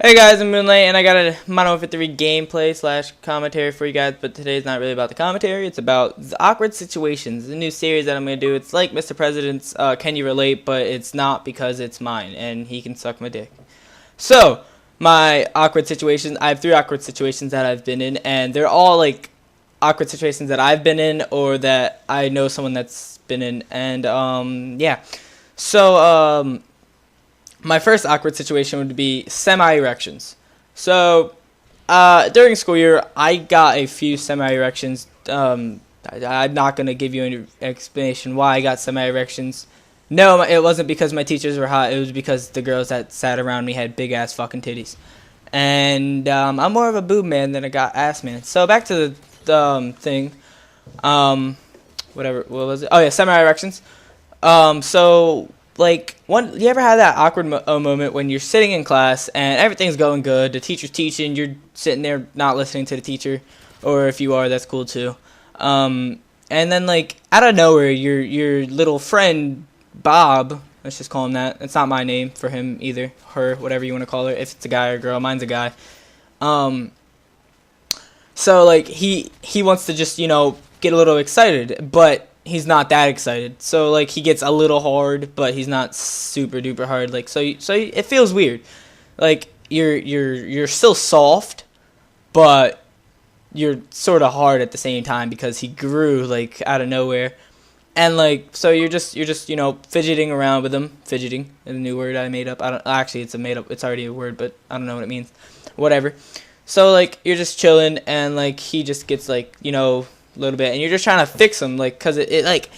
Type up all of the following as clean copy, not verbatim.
Hey guys, I'm Moonlight, and I got a Modern Warfare 3 gameplay slash commentary for you guys, but today's not really about the commentary, it's about the awkward situations, the new series that I'm going to do. It's like Mr. President's Can You Relate, but it's not because it's mine, and he can suck my dick. So, my awkward situations, I have 3 awkward situations that I've been in, and they're all like awkward situations that I've been in, or that I know someone that's been in, and yeah. So, my first awkward situation would be semi-erections. So, during school year, I got a few semi-erections. I'm not going to give you any explanation why I got semi-erections. No, it wasn't because my teachers were hot. It was because the girls that sat around me had big-ass fucking titties. And I'm more of a boob man than a ass man. So, back to the thing. Whatever. What was it? Oh, yeah, semi-erections. So... Like, you ever had that awkward moment when you're sitting in class and everything's going good, the teacher's teaching, you're sitting there not listening to the teacher, or if you are, that's cool too. And then, like, out of nowhere, your little friend, Bob, let's just call him that. It's not my name for him either, her, whatever you want to call her, if it's a guy or a girl, mine's a guy. So, like, he wants to just, get a little excited, but he's not that excited. So like he gets a little hard, but he's not super duper hard. Like so it feels weird. Like you're still soft, but you're sort of hard at the same time because he grew like out of nowhere. And like so you're just fidgeting around with him. Fidgeting, a new word I made up. I don't actually it's already a word, but I don't know what it means. Whatever. So like you're just chilling and like he just gets like, little bit, and you're just trying to fix them, like, because it like,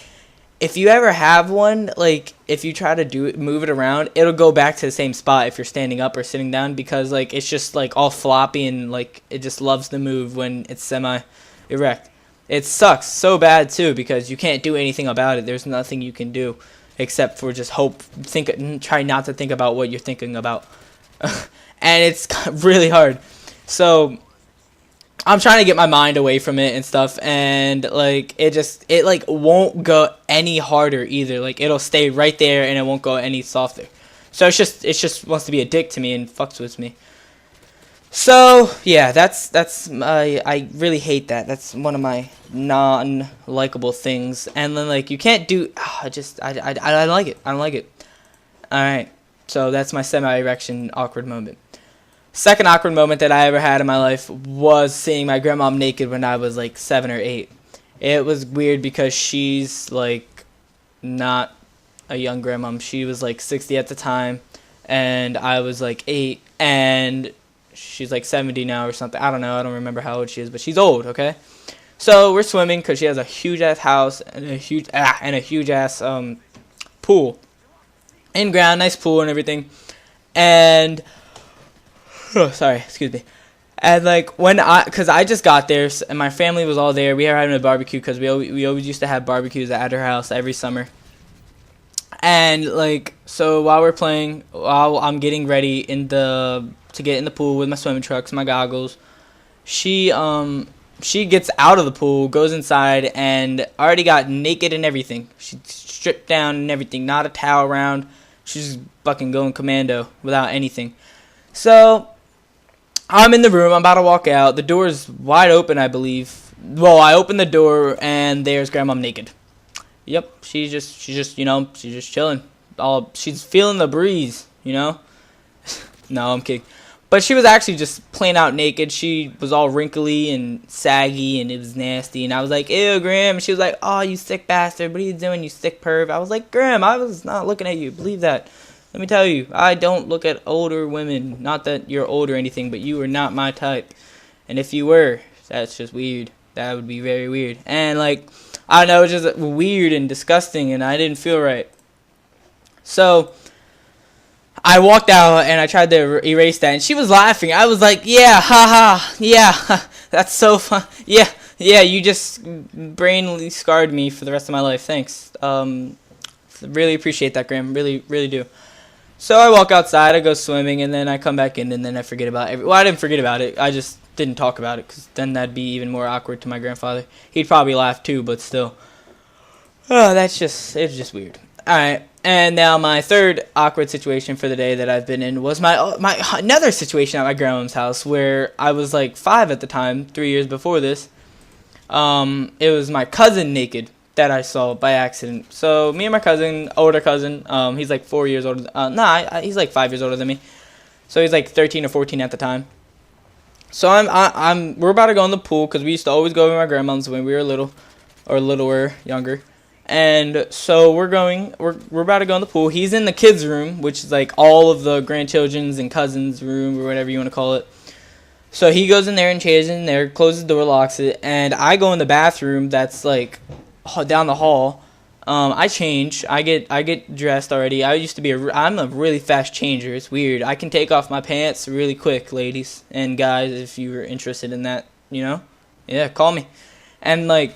if you ever have one, like, if you try to move it around, it'll go back to the same spot if you're standing up or sitting down, because, like, it's just, like, all floppy, and, like, it just loves to move when it's semi-erect. It sucks so bad, too, because you can't do anything about it. There's nothing you can do except for just try not to think about what you're thinking about. And it's really hard. So I'm trying to get my mind away from it and stuff, and like it like won't go any harder either. Like it'll stay right there and it won't go any softer. So it just wants to be a dick to me and fucks with me. So yeah, I really hate that. That's one of my non-likable things. And then like you can't do I don't like it. I don't like it. All right. So that's my semi-erection awkward moment. Second awkward moment that I ever had in my life was seeing my grandmom naked when I was like 7 or 8. It was weird because she's like not a young grandmom. She was like 60 at the time, and I was like 8, and she's like 70 now or something. I don't know. I don't remember how old she is, but she's old. Okay, so we're swimming because she has a huge ass house and a huge ass pool in ground, nice pool and everything, and. Oh, sorry, excuse me. And like cause I just got there and my family was all there. We were having a barbecue because we always used to have barbecues at her house every summer. And like so while I'm getting ready to get in the pool with my swimming trunks, my goggles, she gets out of the pool, goes inside, and already got naked and everything. She stripped down and everything, not a towel around. She's fucking going commando without anything. So I'm in the room. I'm about to walk out. The door is wide open, I believe. Well, I open the door, and there's Grandma naked. Yep, she's just chilling. She's feeling the breeze, No, I'm kidding. But she was actually just plain out naked. She was all wrinkly and saggy, and it was nasty. And I was like, ew, Gram. And she was like, oh, you sick bastard. What are you doing, you sick perv? I was like, Gram, I was not looking at you. Believe that. Let me tell you, I don't look at older women. Not that you're old or anything, but you are not my type. And if you were, that's just weird. That would be very weird. And, like, I don't know, it's just weird and disgusting, and I didn't feel right. So I walked out, and I tried to erase that, and she was laughing. I was like, yeah, haha, yeah, that's so fun. Yeah, you just brainly scarred me for the rest of my life. Thanks. Really appreciate that, Graham. Really, really do. So I walk outside, I go swimming, and then I come back in, and then I forget about it. Well, I didn't forget about it. I just didn't talk about it, because then that'd be even more awkward to my grandfather. He'd probably laugh too, but still. Oh, it's just weird. Alright, and now my third awkward situation for the day that I've been in was my another situation at my grandma's house where I was like 5 at the time, 3 years before this. It was my cousin naked that I saw by accident. So me and my cousin, older cousin, he's like 4 years older. He's like 5 years older than me. So he's like 13 or 14 at the time. So we're about to go in the pool because we used to always go with my grandma's when we were little, or littler, younger. And so we're about to go in the pool. He's in the kids' room, which is like all of the grandchildren's and cousins' room, or whatever you want to call it. So he goes in there and changes in there, closes the door, locks it, and I go in the bathroom that's like down the hall. I change. I get dressed already. I'm a really fast changer. It's weird. I can take off my pants really quick, ladies and guys, if you were interested in that, you know? Yeah, call me. And like,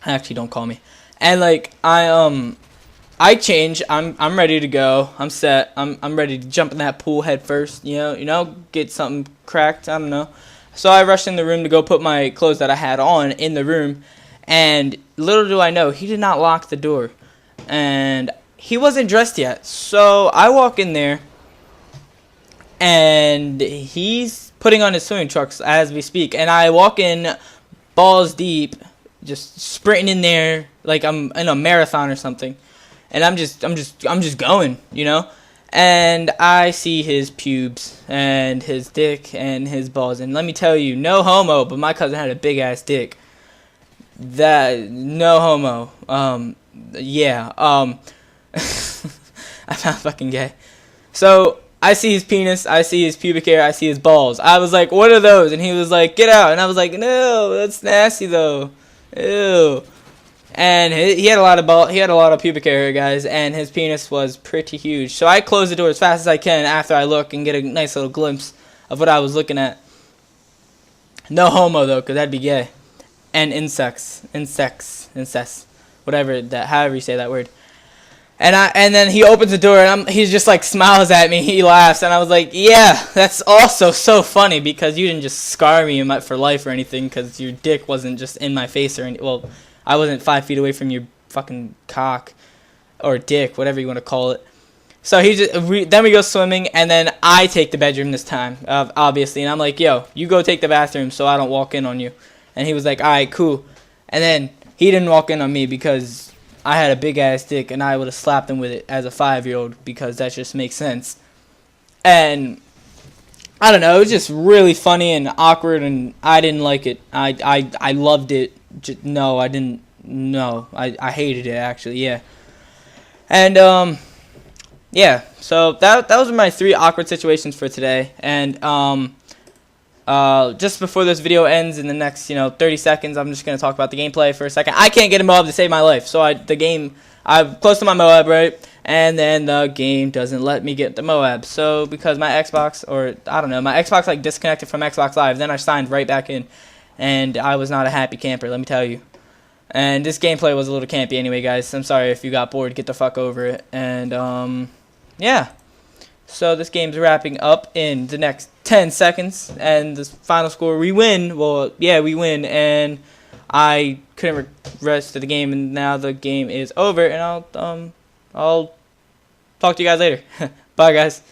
actually don't call me. And like I change. I'm ready to go. I'm set. I'm ready to jump in that pool head first. You know, get something cracked. I don't know. So I rushed in the room to go put my clothes that I had on in the room, and little do I know, he did not lock the door, and he wasn't dressed yet. So I walk in there, and he's putting on his swimming trunks as we speak, and I walk in balls deep, just sprinting in there like I'm in a marathon or something, and I'm just going, you know. And I see his pubes and his dick and his balls, and let me tell you, no homo, but my cousin had a big ass dick. That no homo. Yeah. I'm not fucking gay. So I see his penis, I see his pubic hair, I see his balls. I was like, "What are those?" And he was like, "Get out." And I was like, "No, that's nasty though." Ew. And he had a lot of pubic hair, guys, and his penis was pretty huge. So I close the door as fast as I can after I look and get a nice little glimpse of what I was looking at. No homo though, cause that'd be gay. And incest, whatever that, however you say that word. And then he opens the door and he just like smiles at me. He laughs, and I was like, "Yeah, that's also so funny because you didn't just scar me for life or anything, because your dick wasn't just in my face or anything. Well, I wasn't 5 feet away from your fucking cock or dick, whatever you want to call it." So then we go swimming, and then I take the bedroom this time, obviously, and I'm like, "Yo, you go take the bathroom so I don't walk in on you." And he was like, "All right, cool." And then he didn't walk in on me because I had a big ass dick, and I would have slapped him with it as a 5-year-old because that just makes sense. And I don't know, it was just really funny and awkward, and I didn't like it. I loved it. No, I didn't. No, I hated it, actually. Yeah. And yeah. So that was my 3 awkward situations for today. And just before this video ends, in the next 30 seconds, I'm just gonna talk about the gameplay for a second. I can't get a Moab to save my life, so I'm close to my Moab, right? And then the game doesn't let me get the Moab. So because my Xbox, or I don't know, my Xbox like disconnected from Xbox Live, then I signed right back in, and I was not a happy camper, let me tell you. And this gameplay was a little campy anyway, guys. I'm sorry if you got bored. Get the fuck over it. And yeah. So this game's wrapping up in the next 10 seconds, and the final score, we win. Well, yeah, we win, and I couldn't rest of the game, and now the game is over, and I'll talk to you guys later. Bye, guys.